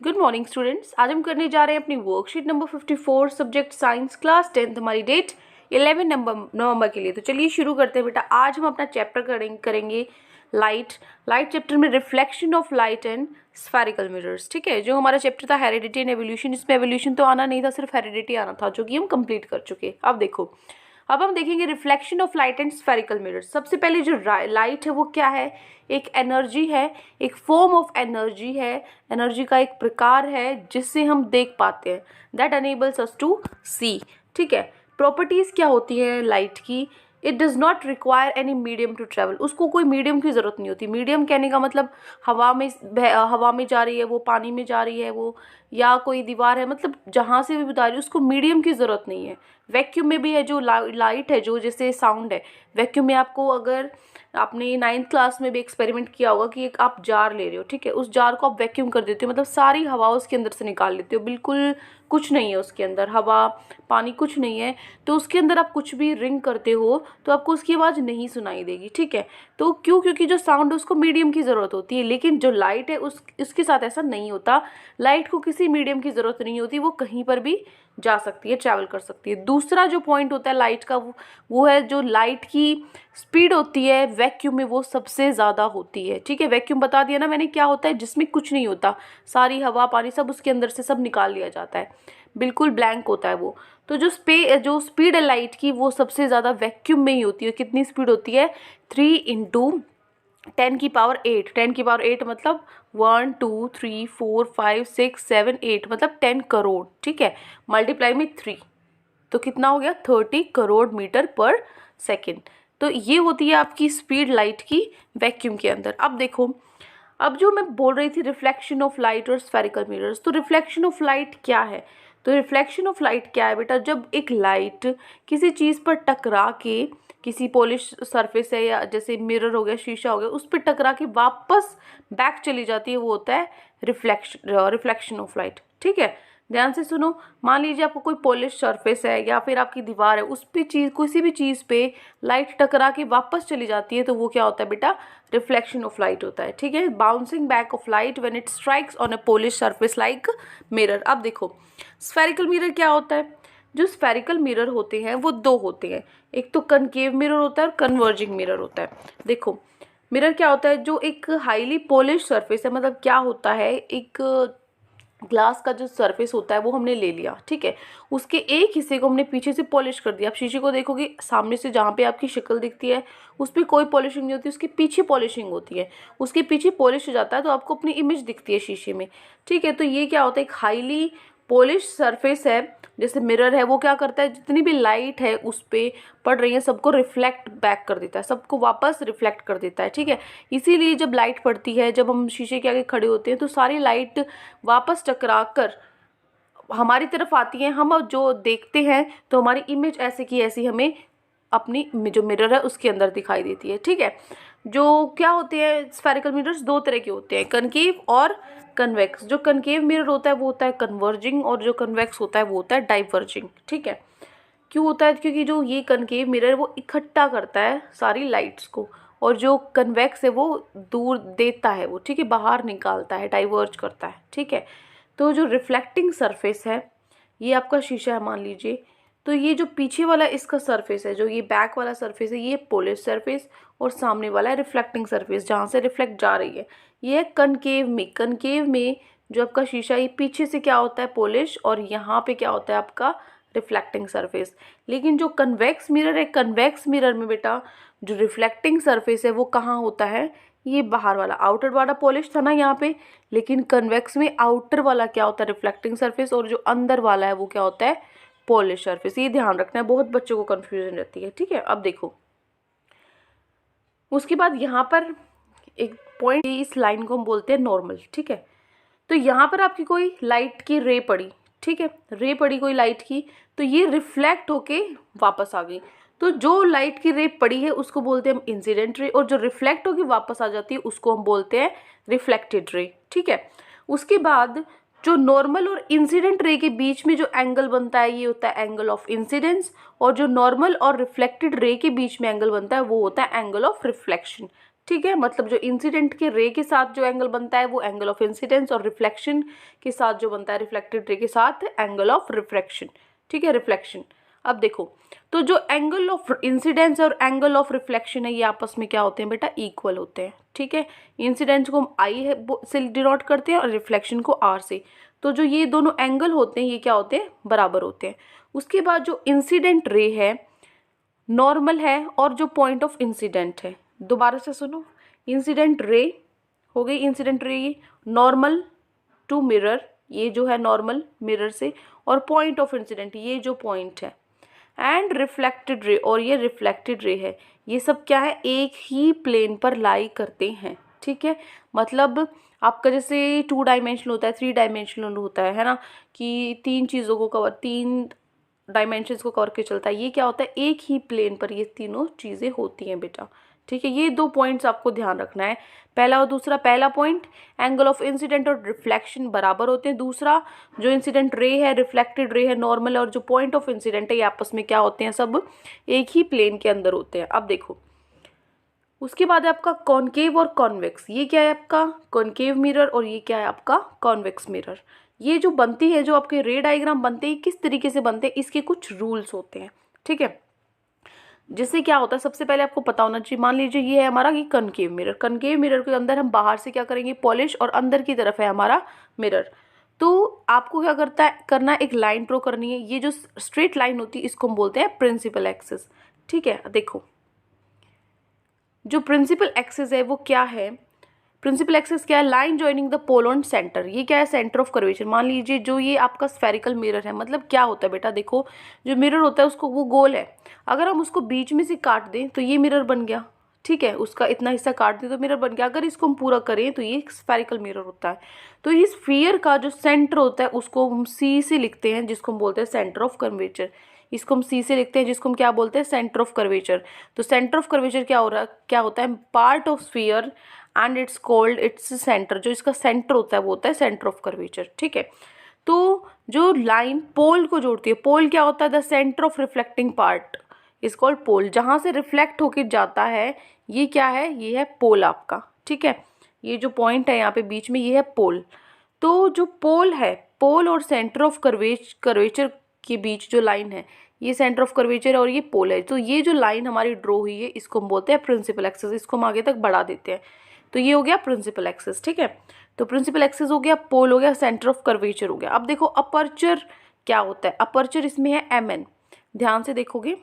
Good morning students. आज हम करने जा रहे हैं अपनी worksheet number 54 subject science class 10th। हमारी डेट 11 नवंबर के लिए। तो चलिए शुरू करते हैं बेटा। आज हम अपना चैप्टर करेंगे लाइट चैप्टर में reflection of light and spherical mirrors. ठीक है, जो हमारा चैप्टर था हेरिडिटी एंड एवोल्यूशन, इसमें एवोल्यूशन तो आना नहीं था, सिर्फ हेरिडिटी आना था, जो कि हम कंप्लीट कर चुके। अब देखो, अब हम देखेंगे reflection of light and spherical mirrors. सबसे पहले जो लाइट है वो क्या है? एक एनर्जी है, एक फॉर्म ऑफ एनर्जी है, एनर्जी का एक प्रकार है जिससे हम देख पाते हैं, that enables us to see. ठीक है, प्रॉपर्टीज क्या होती है लाइट की? It does not require any medium to travel. उसको कोई मीडियम की ज़रूरत नहीं होती। मीडियम कहने का मतलब हवा में जा रही है वो, पानी में जा रही है वो, या कोई दीवार है, मतलब जहाँ से भी बता रही है उसको मीडियम की ज़रूरत नहीं है। वैक्यूम में भी है जो लाइट है, जो जैसे साउंड है, वैक्यूम में आपको, अगर आपने 9th क्लास में भी एक्सपेरिमेंट किया होगा कि एक आप जार ले रहे हो, ठीक है, उस जार को आप वैक्यूम कर देते हो, मतलब सारी हवा उसके अंदर से निकाल लेते हो, बिल्कुल कुछ नहीं है उसके अंदर, हवा पानी कुछ नहीं है, तो उसके अंदर आप कुछ भी रिंग करते हो तो आपको उसकी आवाज़ नहीं सुनाई देगी। ठीक है, तो क्यों? क्योंकि जो साउंड है उसको मीडियम की ज़रूरत होती है, लेकिन जो लाइट है उसके साथ ऐसा नहीं होता। लाइट को किसी मीडियम की ज़रूरत नहीं होती, वो कहीं पर भी जा सकती है, ट्रैवल कर सकती है। दूसरा जो पॉइंट होता है लाइट का, वो है जो लाइट की स्पीड होती है वैक्यूम में वो सबसे ज़्यादा होती है। ठीक है, वैक्यूम बता दिया ना मैंने क्या होता है, जिसमें कुछ नहीं होता, सारी हवा पानी सब उसके अंदर से सब निकाल लिया जाता है, बिल्कुल ब्लैंक होता है वो। तो जो स्पीड है लाइट की वो सबसे ज़्यादा वैक्यूम में ही होती है। कितनी स्पीड होती है? 3 × 10⁸। 10⁸ मतलब 1 2 3 4 5 6 7 8, मतलब 10 करोड़। ठीक है, मल्टीप्लाई में 3 तो कितना हो गया? 30 करोड़ मीटर पर सेकेंड। तो ये होती है आपकी स्पीड लाइट की वैक्यूम के अंदर। अब देखो, अब जो मैं बोल रही थी रिफ्लेक्शन ऑफ लाइट और स्फेरिकल मिरर्स, तो रिफ्लेक्शन ऑफ लाइट क्या है? तो रिफ्लेक्शन ऑफ लाइट क्या है बेटा? जब एक लाइट किसी चीज़ पर टकरा के, किसी पॉलिश सरफेस है या जैसे मिरर हो गया, शीशा हो गया, उस पर टकरा के वापस बैक चली जाती है, वो होता है रिफ्लेक्शन ऑफ लाइट। ठीक है, ध्यान से सुनो। मान लीजिए आपको कोई पॉलिश सरफेस है या फिर आपकी दीवार है, उस पे किसी भी चीज़ पे लाइट टकरा के वापस चली जाती है, तो वो क्या होता है बेटा? रिफ्लेक्शन ऑफ लाइट होता है। ठीक है, bouncing back of light when it strikes on a polish surface like mirror. अब देखो, स्फेरिकल मिरर क्या होता है? जो स्फेरिकल मिरर होते हैं वो दो होते हैं, एक तो कनकेव मिरर होता है और कन्वर्जिंग मिरर होता है। देखो, मिरर क्या होता है? जो एक हाईली पॉलिश सरफेस है, मतलब क्या होता है, एक ग्लास का जो सरफेस होता है वो हमने ले लिया, ठीक है, उसके एक हिस्से को हमने पीछे से पॉलिश कर दिया। आप शीशे को देखोगे, सामने से जहाँ पे आपकी शक्ल दिखती है उस पर कोई पॉलिशिंग नहीं होती, उसके पीछे पॉलिशिंग होती है, उसके पीछे पॉलिश हो जाता है तो आपको अपनी इमेज दिखती है शीशे में। ठीक है, तो ये क्या होता है? एक हाईली पॉलिश सरफेस है, जैसे मिरर है, वो क्या करता है? जितनी भी लाइट है उस पर पड़ रही है सबको रिफ्लेक्ट बैक कर देता है, सबको वापस रिफ्लेक्ट कर देता है। ठीक है, इसीलिए जब लाइट पड़ती है, जब हम शीशे के आगे खड़े होते हैं, तो सारी लाइट वापस टकरा कर हमारी तरफ आती है, हम जो देखते हैं तो हमारी इमेज ऐसे की ऐसी हमें अपनी जो मिरर है उसके अंदर दिखाई देती है। ठीक है, जो क्या होते हैं स्फेरिकल मिरर्स? दो तरह के होते हैं, कनकेव और कन्वेक्स। जो कनकेव मिरर होता है वो होता है कन्वर्जिंग, और जो कन्वेक्स होता है वो होता है डाइवर्जिंग। ठीक है, क्यों होता है? क्योंकि जो ये कनकेव मिरर है वो इकट्ठा करता है सारी लाइट्स को, और जो कन्वेक्स है वो दूर देता है वो, ठीक है, बाहर निकालता है, डाइवर्ज करता है। ठीक है, तो जो रिफ्लेक्टिंग सरफेस है, ये आपका शीशा है मान लीजिए, तो ये जो पीछे वाला इसका सरफेस है, जो ये बैक वाला सरफेस है, ये पॉलिश सरफेस, और सामने वाला है रिफ्लेक्टिंग सरफेस, जहाँ से रिफ्लेक्ट जा रही है, ये है कनकेव में। कनकेव में जो आपका शीशा, ये पीछे से क्या होता है? पॉलिश, और यहाँ पे क्या होता है आपका? Reflecting surface. लेकिन जो कन्वेक्स मिरर है, कन्वेक्स मिरर में बेटा जो रिफ्लेक्टिंग सरफेस है वो कहाँ होता है? ये बाहर वाला, आउटर वाला पॉलिश था ना यहाँ पे, लेकिन कन्वेक्स में आउटर वाला क्या होता है? रिफ्लेक्टिंग सरफेस, और जो अंदर वाला है वो क्या होता है? Polish surface. ये ध्यान रखना है, बहुत बच्चों को कंफ्यूजन रहती है। ठीक है, अब देखो, उसके बाद यहाँ पर एक पॉइंट, इस लाइन को हम बोलते हैं नॉर्मल। ठीक है, तो यहाँ पर आपकी कोई लाइट की रे पड़ी, ठीक है, रे पड़ी कोई लाइट की, तो ये रिफ्लेक्ट होके वापस आ गई, तो जो लाइट की रे पड़ी है उसको बोलते हैं हम इंसिडेंट रे, और जो रिफ्लेक्ट होके वापस आ जाती है उसको हम बोलते हैं रिफ्लेक्टेड रे। ठीक है, उसके बाद जो नॉर्मल और इंसिडेंट रे के बीच में जो एंगल बनता है ये होता है एंगल ऑफ इंसिडेंस, और जो नॉर्मल और रिफ्लेक्टेड रे के बीच में एंगल बनता है वो होता है एंगल ऑफ रिफ्लेक्शन। ठीक है। मतलब जो इंसिडेंट के रे के साथ जो एंगल बनता है वो एंगल ऑफ इंसिडेंस, और रिफ्लेक्शन के साथ जो बनता है रिफ्लेक्टेड रे के साथ एंगल ऑफ रिफ्रैक्शन, ठीक है, रिफ्लेक्शन। अब देखो, तो जो एंगल ऑफ इंसिडेंस और एंगल ऑफ रिफ्लेक्शन है ये आपस में क्या होते हैं बेटा, इक्वल होते हैं, ठीक है। इंसिडेंस को हम आई से डिनोट करते हैं और रिफ्लेक्शन को आर से। तो जो ये दोनों एंगल होते हैं ये क्या होते हैं, बराबर होते हैं। उसके बाद जो इंसिडेंट रे है नॉर्मल है, और जो पॉइंट ऑफ इंसिडेंट है, दोबारा से सुनो, इंसिडेंट रे हो गई, इंसिडेंट रे ये नॉर्मल टू मिरर, ये जो है नॉर्मल मिरर से, और पॉइंट ऑफ इंसिडेंट ये जो पॉइंट है, एंड रिफ्लेक्टेड रे, और ये रिफ्लेक्टेड रे है, ये सब क्या है, एक ही प्लेन पर लाई करते हैं, ठीक है। मतलब आपका जैसे 2 डायमेंशनल होता है, 3 डायमेंशनल होता है ना, कि 3 चीज़ों को कवर, 3 डायमेंशंस को कवर के चलता है, ये क्या होता है, एक ही प्लेन पर ये तीनों चीज़ें होती हैं बेटा, ठीक है। ये 2 पॉइंट्स आपको ध्यान रखना है, पहला और दूसरा। पहला पॉइंट, एंगल ऑफ इंसिडेंट और रिफ्लेक्शन बराबर होते हैं। दूसरा, जो इंसिडेंट रे है, रिफ्लेक्टेड रे है, नॉर्मल, और जो पॉइंट ऑफ इंसिडेंट है ये आपस में क्या होते हैं, सब एक ही प्लेन के अंदर होते हैं। अब देखो, उसके बाद है आपका कॉनकेव और कॉन्वेक्स। ये क्या है आपका कॉनकेव मिरर, और ये क्या है आपका कॉन्वेक्स मिरर। ये जो बनती है, जो आपके रे डायग्राम बनते हैं, किस तरीके से बनते हैं, इसके कुछ रूल्स होते हैं, ठीक है। जिससे क्या होता है, सबसे पहले आपको पता होना चाहिए, मान लीजिए ये है हमारा ये कनकेव मिरर, कनकेव मिरर के अंदर हम बाहर से क्या करेंगे, पॉलिश, और अंदर की तरफ है हमारा मिरर। तो आपको क्या करना है, एक लाइन ड्रॉ करनी है। ये जो स्ट्रेट लाइन होती है इसको हम बोलते हैं प्रिंसिपल एक्सिस, ठीक है। देखो, जो प्रिंसिपल एक्सिस है वो क्या है, प्रिंसिपल एक्सिस क्या है, line joining the pole on centre. ये क्या है, सेंटर ऑफ कर्वेचर। मान लीजिए जो ये आपका स्फेरिकल मिरर है, मतलब क्या होता है बेटा, देखो जो मिरर होता है उसको, वो गोल है, अगर हम उसको बीच में से काट दें तो ये मिरर बन गया, ठीक है। उसका इतना हिस्सा काट दें तो मिरर बन गया। अगर इसको हम पूरा करें तो ये स्फेरिकल मिरर होता है। तो इस स्फीयर का जो सेंटर होता है उसको हम सी से लिखते हैं, जिसको हम बोलते हैं सेंटर ऑफ कर्वेचर। इसको हम सी से लिखते हैं, जिसको हम क्या बोलते हैं, सेंटर ऑफ कर्वेचर। तो सेंटर ऑफ कर्वेचर क्या होता है, part of sphere and it's called its centre. जो इसका सेंटर होता है वो होता है सेंटर ऑफ कर्वेचर, ठीक है। तो जो लाइन पोल को जोड़ती है, पोल क्या होता है, the centre of reflecting part is called pole. जहां से रिफ्लेक्ट होके जाता है ये क्या है, ये है पोल आपका, ठीक है। ये जो पॉइंट है यहाँ पे बीच में ये है पोल। तो जो पोल है, पोल और सेंटर ऑफ कर्वेचर के बीच जो लाइन है ये सेंटर ऑफ कर्वेचर है, और ये पोल है। तो ये जो लाइन हमारी ड्रॉ हुई है इसको हम बोलते हैं प्रिंसिपल एक्सिस। इसको हम आगे तक बढ़ा देते हैं। तो ये हो गया प्रिंसिपल एक्सिस, ठीक है। तो प्रिंसिपल एक्सिस हो गया, पोल हो गया, सेंटर ऑफ कर्वेचर हो गया। अब देखो अपर्चर क्या होता है, अपर्चर इसमें है mn। ध्यान से देखोगे,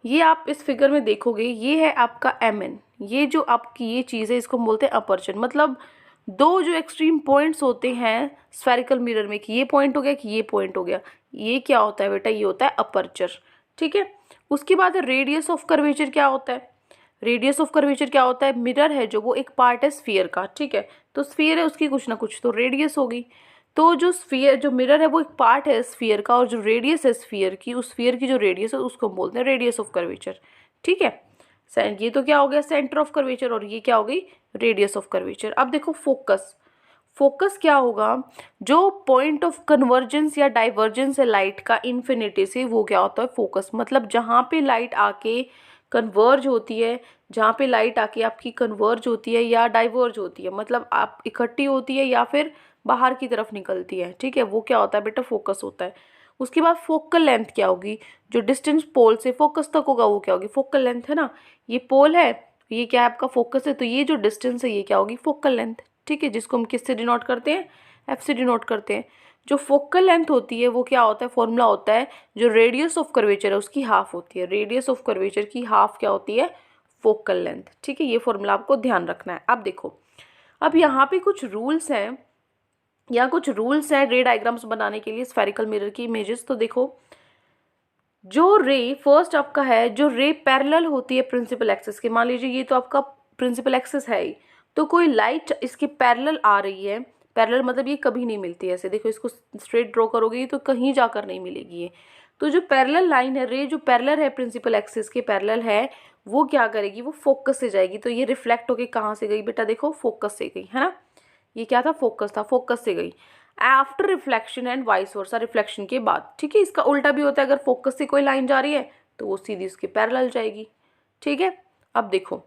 ये आप इस फिगर में देखोगे, ये है आपका mn। ये जो आपकी ये चीज़ है इसको हम बोलते हैं अपर्चर। मतलब 2 जो एक्सट्रीम पॉइंट्स होते हैं स्फेरिकल मिरर में, कि ये पॉइंट हो गया, कि ये पॉइंट हो गया, ये क्या होता है बेटा, ये होता है अपर्चर, ठीक है। उसके बाद रेडियस ऑफ कर्वेचर क्या होता है, रेडियस ऑफ कर्वेचर क्या होता है, मिरर है जो वो एक पार्ट है स्फीयर का, ठीक है। तो स्फीयर है उसकी कुछ ना कुछ तो रेडियस होगी। तो जो स्फीयर, जो मिरर है वो एक पार्ट है स्फीयर का, और जो रेडियस है स्फीयर की, उस स्फीयर की जो रेडियस है उसको हम बोलते हैं रेडियस ऑफ कर्वेचर, ठीक है। ये तो क्या हो गया, सेंटर ऑफ कर्वेचर, और ये क्या हो गई, रेडियस ऑफ कर्वेचर। अब देखो फोकस, फोकस क्या होगा, जो पॉइंट ऑफ कन्वर्जेंस या डाइवर्जेंस है लाइट का इन्फिनिटी से, वो क्या होता है फोकस। मतलब जहाँ पे लाइट आके कन्वर्ज होती है, जहाँ पे लाइट आके आपकी कन्वर्ज होती है या डाइवर्ज होती है, मतलब आप इकट्ठी होती है या फिर बाहर की तरफ निकलती है, ठीक है, वो क्या होता है बेटा, फोकस होता है। उसके बाद फोकल लेंथ क्या होगी, जो डिस्टेंस पोल से फोकस तक होगा वो क्या होगी, फोकल लेंथ, है ना। ये पोल है, ये क्या है आपका फोकस है, तो ये जो डिस्टेंस है ये क्या होगी, फोकल लेंथ, ठीक है, जिसको हम किससे डिनोट करते हैं, एफ से डिनोट करते हैं। जो फोकल लेंथ होती है वो क्या होता है, फॉर्मूला होता है, जो रेडियस ऑफ कर्वेचर है उसकी हाफ होती है, रेडियस ऑफ कर्वेचर की हाफ क्या होती है, फोकल लेंथ, ठीक है। ये फॉर्मूला आपको ध्यान रखना है। अब देखो, अब यहाँ पे कुछ रूल्स हैं, या कुछ रूल्स हैं रे डायग्राम्स बनाने के लिए स्फेरिकल मिरर की इमेजेस। तो देखो, जो रे फर्स्ट आपका है, जो रे पैरेलल होती है प्रिंसिपल एक्सिस के, मान लीजिए ये तो आपका प्रिंसिपल एक्सिस है ही, तो कोई लाइट इसके पैरेलल आ रही है, पैरेलल मतलब ये कभी नहीं मिलती ऐसे, देखो इसको स्ट्रेट ड्रॉ करोगे तो कहीं जाकर नहीं मिलेगी ये। तो जो पैरेलल लाइन है, रे जो पैरेलल है प्रिंसिपल एक्सिस के पैरेलल है, वो क्या करेगी, वो फोकस से जाएगी। तो ये रिफ्लेक्ट होके कहाँ से गई बेटा, देखो फोकस से गई, है ना। ये क्या था, फोकस था, फोकस से गई after reflection and vice versa, reflection के बाद, ठीक है। इसका उल्टा भी होता है, अगर फोकस से कोई लाइन जा रही है तो वो सीधी उसके पैरेलल जाएगी, ठीक है। अब देखो,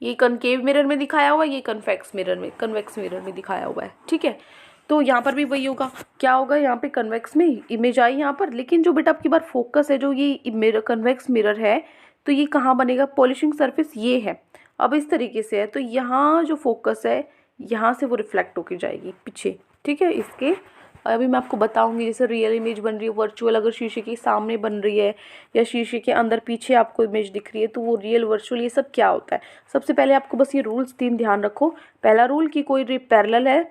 ये कनकेव मिरर में दिखाया हुआ है, ये कन्वेक्स मिरर में दिखाया हुआ है, ठीक है। तो यहाँ पर भी वही होगा, क्या होगा, यहाँ पे कन्वेक्स में इमेज आई यहाँ पर, लेकिन जो बेटा आपकी बार फोकस है, जो ये मिरर कन्वेक्स मिरर है, तो ये कहाँ बनेगा, पॉलिशिंग सरफेस ये है। अब इस तरीके से है, तो यहाँ जो फोकस है यहाँ से वो रिफ्लेक्ट होकर जाएगी पीछे, ठीक है। इसके अभी मैं आपको बताऊंगी, जैसे रियल इमेज बन रही है, वर्चुअल अगर शीशे के सामने बन रही है या शीशे के अंदर पीछे आपको इमेज दिख रही है, तो वो रियल वर्चुअल ये सब क्या होता है। सबसे पहले आपको बस ये रूल्स 3 ध्यान रखो। पहला रूल कि कोई रे पैरेलल है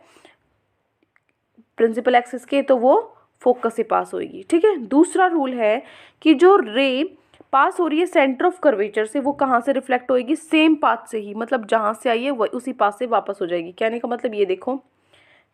प्रिंसिपल एक्सिस के तो वो फोकस से पास होगी, ठीक है। दूसरा रूल है कि जो रे पास हो रही है सेंटर ऑफ कर्वेचर से, वो कहाँ से रिफ्लेक्ट होएगी, सेम पाथ से ही, मतलब जहाँ से आई है वही उसी पाथ से वापस हो जाएगी। कहने का मतलब ये देखो,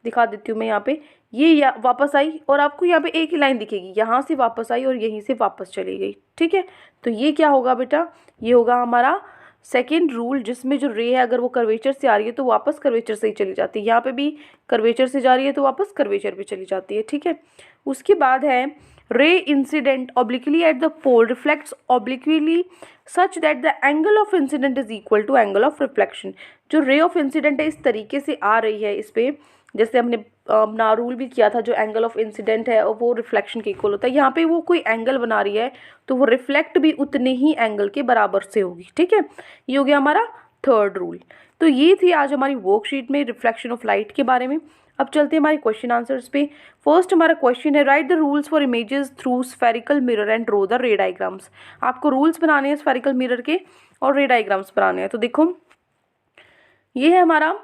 दिखा देती हूँ मैं, यहाँ पे ये वापस आई और आपको यहाँ पे एक ही लाइन दिखेगी, यहाँ से वापस आई और यहीं से वापस चली गई, ठीक है। तो ये क्या होगा बेटा, ये होगा हमारा सेकेंड रूल, जिसमें जो रे है अगर वो कर्वेचर से आ रही है तो वापस कर्वेचर से ही चली जाती है। यहाँ पे भी कर्वेचर से जा रही है तो वापस कर्वेचर पे चली जाती है, ठीक है। उसके बाद है ray incident obliquely at the pole reflects obliquely such that the angle of incident is equal to angle of reflection. जो रे ऑफ इंसिडेंट है इस तरीके से आ रही है इस पे, जैसे हमने अपना रूल भी किया था, जो एंगल ऑफ इंसिडेंट है और वो रिफ्लेक्शन के इक्वल होता है। यहाँ पे वो कोई एंगल बना रही है तो वो रिफ्लेक्ट भी उतने ही एंगल के बराबर से होगी, ठीक है। ये हो गया हमारा थर्ड रूल। तो ये थी आज हमारी वर्कशीट में रिफ्लेक्शन ऑफ लाइट के बारे में। अब चलते हैं हमारे क्वेश्चन आंसर्स पे। फर्स्ट हमारा क्वेश्चन है, right the rules for images through spherical mirror and draw the रे डायग्राम्स। आपको रूल्स बनाने हैं स्फेरिकल मिरर के और रे डायग्राम्स बनाने हैं। तो देखो ये है हमारा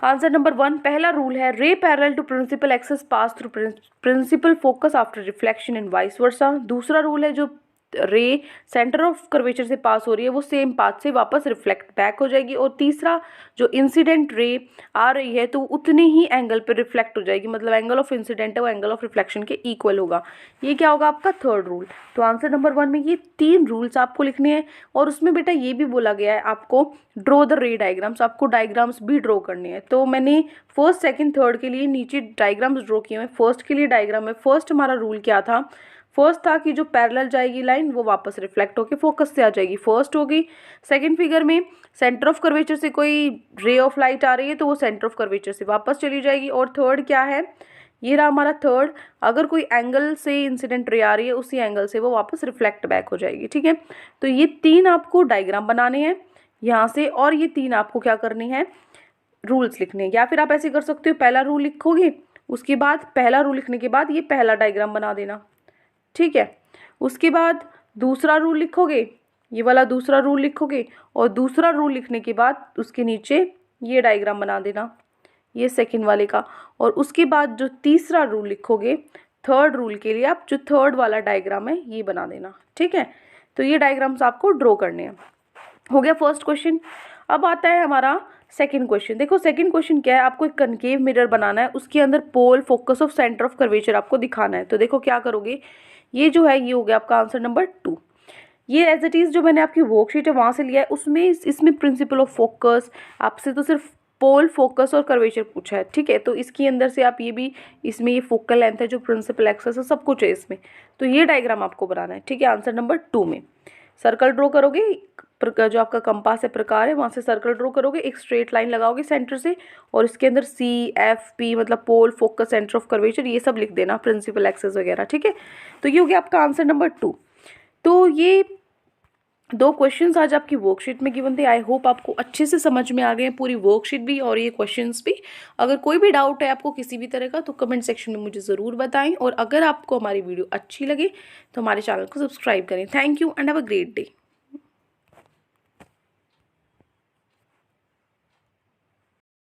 आंसर नंबर 1। पहला रूल है, ray parallel to principal axis pass through principal focus after reflection and vice versa. दूसरा रूल है, जो रे सेंटर ऑफ कर्वेचर से पास हो रही है वो सेम पाथ से वापस रिफ्लेक्ट बैक हो जाएगी। और तीसरा, जो इंसिडेंट रे आ रही है तो उतने ही एंगल पे रिफ्लेक्ट हो जाएगी, मतलब एंगल ऑफ इंसिडेंट है वो एंगल ऑफ रिफ्लेक्शन के इक्वल होगा। ये क्या होगा आपका थर्ड रूल। तो आंसर नंबर 1 में ये 3 रूल्स आपको लिखने हैं। और उसमें बेटा ये भी बोला गया है आपको ड्रॉ द रे डायग्राम्स, आपको डायग्राम्स भी ड्रॉ करने हैं। तो मैंने फर्स्ट सेकंड थर्ड के लिए नीचे डायग्राम्स ड्रॉ किए हैं। फर्स्ट के लिए डायग्राम है, फर्स्ट हमारा रूल क्या था, फर्स्ट था कि जो पैरेलल जाएगी लाइन वो वापस रिफ्लेक्ट होके फोकस से आ जाएगी, फर्स्ट होगी। सेकंड फिगर में सेंटर ऑफ कर्वेचर से कोई रे ऑफ लाइट आ रही है तो वो सेंटर ऑफ कर्वेचर से वापस चली जाएगी। और थर्ड क्या है, ये रहा हमारा थर्ड, अगर कोई एंगल से इंसिडेंट रे आ रही है उसी एंगल से वो वापस रिफ्लेक्ट बैक हो जाएगी, ठीक है। तो ये 3 आपको डायग्राम बनाने हैं यहाँ से, और ये 3 आपको क्या करने हैं, रूल्स लिखने हैं। या फिर आप ऐसे कर सकते हो, पहला रूल लिखोगे, उसके बाद पहला रूल लिखने के बाद ये पहला डायग्राम बना देना, ठीक है। उसके बाद दूसरा रूल लिखोगे, ये वाला दूसरा रूल लिखोगे, और दूसरा रूल लिखने के बाद उसके नीचे ये डायग्राम बना देना, ये सेकंड वाले का। और उसके बाद जो तीसरा रूल लिखोगे थर्ड रूल के लिए, आप जो थर्ड वाला डायग्राम है ये बना देना, ठीक है। तो ये डायग्राम्स आपको ड्रॉ करने हैं। हो गया फर्स्ट क्वेश्चन। अब आता है हमारा सेकंड क्वेश्चन। देखो सेकंड क्वेश्चन क्या है, आपको एक कनकेव मिरर बनाना है, उसके अंदर pole focus of centre of curvature आपको दिखाना है। तो देखो क्या करोगे, ये जो है ये हो गया आपका आंसर नंबर 2। ये एज इट इज़ जो मैंने आपकी वर्कशीट है वहाँ से लिया है, उसमें इसमें प्रिंसिपल ऑफ फोकस आपसे तो सिर्फ पोल फोकस और कर्वेचर पूछा है, ठीक है। तो इसके अंदर से आप ये भी, इसमें ये फोकल लेंथ है, जो प्रिंसिपल एक्सिस है, सब कुछ है इसमें। तो ये डायग्राम आपको बनाना है, ठीक है। आंसर नंबर 2 में सर्कल ड्रॉ करोगे, जो आपका कंपास है प्रकार है वहाँ से सर्कल ड्रॉ करोगे, एक स्ट्रेट लाइन लगाओगे सेंटर से, और इसके अंदर CFP मतलब पोल फोकस सेंटर ऑफ कर्वेचर ये सब लिख देना, प्रिंसिपल एक्सिस वगैरह, ठीक है। तो ये हो गया आपका आंसर नंबर 2। तो ये 2 क्वेश्चंस आज आपकी वर्कशीट में गिवन थे। आई होप आपको अच्छे से समझ में आ गए हैं, पूरी वर्कशीट भी और ये क्वेश्चंस भी। अगर कोई भी डाउट है आपको किसी भी तरह का तो कमेंट सेक्शन में मुझे ज़रूर बताएं, और अगर आपको हमारी वीडियो अच्छी लगे तो हमारे चैनल को सब्सक्राइब करें। Thank you and have a great day.